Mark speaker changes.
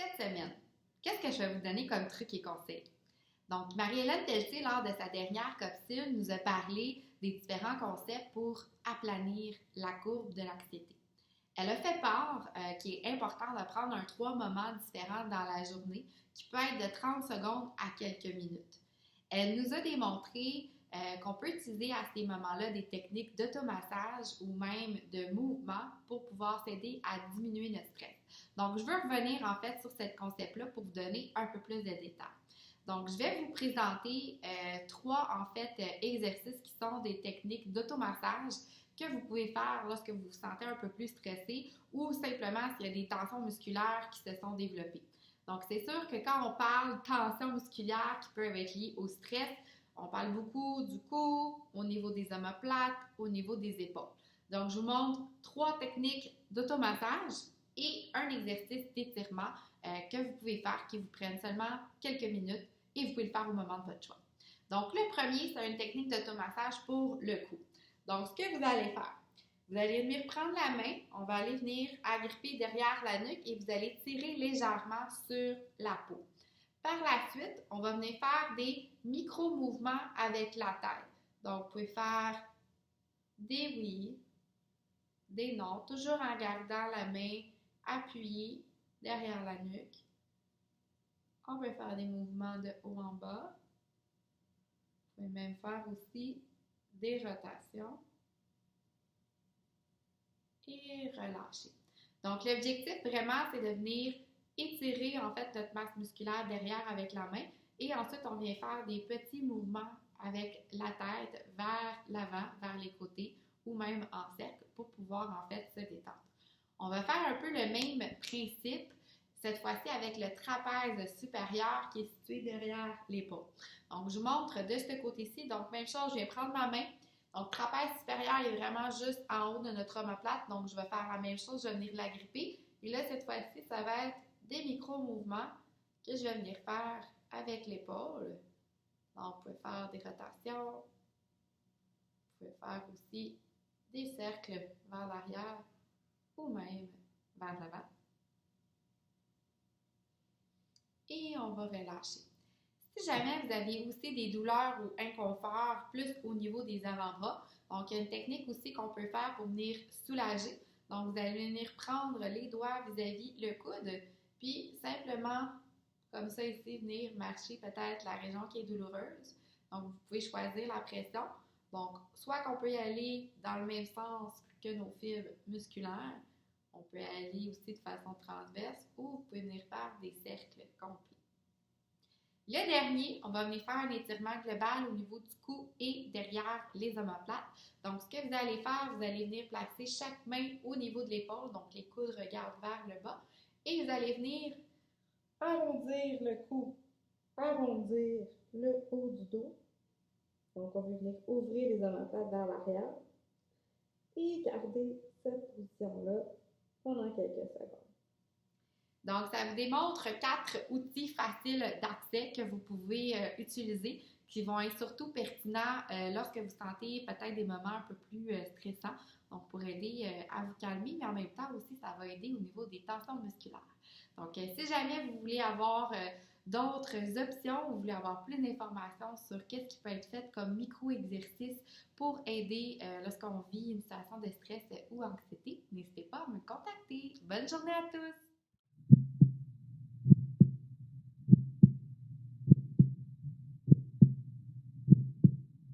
Speaker 1: Cette semaine, qu'est-ce que je vais vous donner comme truc et conseil? Donc, Marie-Hélène Pelletier, lors de sa dernière capsule, nous a parlé des différents concepts pour aplanir la courbe de l'anxiété. Elle a fait part qu'il est important de prendre un 3 moments différents dans la journée, qui peut être de 30 secondes à quelques minutes. Elle nous a démontré qu'on peut utiliser à ces moments-là des techniques d'automassage ou même de mouvement pour pouvoir s'aider à diminuer notre stress. Donc, je veux revenir en fait sur ce concept-là pour vous donner un peu plus de détails. Donc, je vais vous présenter trois en fait exercices qui sont des techniques d'automassage que vous pouvez faire lorsque vous vous sentez un peu plus stressé ou simplement s'il y a des tensions musculaires qui se sont développées. Donc, c'est sûr que quand on parle de tension musculaire qui peut être liée au stress, on parle beaucoup du cou, au niveau des omoplates, au niveau des épaules. Donc, je vous montre trois techniques d'automassage et un exercice d'étirement que vous pouvez faire qui vous prennent seulement quelques minutes et vous pouvez le faire au moment de votre choix. Donc, le premier, c'est une technique d'automassage pour le cou. Donc, ce que vous allez faire, vous allez venir prendre la main, on va aller venir agripper derrière la nuque et vous allez tirer légèrement sur la peau. Par la suite, on va venir faire des micro-mouvements avec la tête. Donc, vous pouvez faire des oui, des non, toujours en gardant la main appuyée derrière la nuque. On peut faire des mouvements de haut en bas. Vous pouvez même faire aussi des rotations. Et relâcher. Donc, l'objectif vraiment, c'est de venir étirer en fait notre masse musculaire derrière avec la main et ensuite, on vient faire des petits mouvements avec la tête vers l'avant, vers les côtés ou même en cercle pour pouvoir en fait se détendre. On va faire un peu le même principe, cette fois-ci avec le trapèze supérieur qui est situé derrière l'épaule. Donc, je vous montre de ce côté-ci. Donc, même chose, je viens prendre ma main. Donc, trapèze supérieur est vraiment juste en haut de notre omoplate. Donc, je vais faire la même chose, je vais venir l'agripper. Et là, cette fois-ci, ça va être des micro-mouvements que je vais venir faire avec l'épaule. Donc, vous pouvez faire des rotations. Vous pouvez faire aussi des cercles vers l'arrière ou même vers l'avant. Et on va relâcher. Si jamais vous avez aussi des douleurs ou inconforts plus au niveau des avant-bras, donc il y a une technique aussi qu'on peut faire pour venir soulager. Donc vous allez venir prendre les doigts vis-à-vis le coude, puis simplement, comme ça ici, venir marcher peut-être la région qui est douloureuse. Donc vous pouvez choisir la pression. Donc soit qu'on peut y aller dans le même sens que nos fibres musculaires, on peut aller aussi de façon transverse ou vous pouvez venir faire des cercles complets. Le dernier, on va venir faire un étirement global au niveau du cou et derrière les omoplates. Donc, ce que vous allez faire, vous allez venir placer chaque main au niveau de l'épaule, donc les coudes regardent vers le bas, et vous allez venir arrondir le cou, arrondir le haut du dos. Donc, on va venir ouvrir les omoplates vers l'arrière et garder cette position-là pendant quelques secondes. Donc, ça vous démontre 4 outils faciles d'accès que vous pouvez utiliser qui vont être surtout pertinents lorsque vous sentez peut-être des moments un peu plus stressants. Donc, pour aider à vous calmer, mais en même temps aussi, ça va aider au niveau des tensions musculaires. Donc, si jamais vous voulez avoir d'autres options, vous voulez avoir plus d'informations sur qu'est-ce qui peut être fait comme micro-exercice pour aider lorsqu'on vit une situation de stress ou anxiété, n'hésitez pas à me contacter. Bonne journée à tous!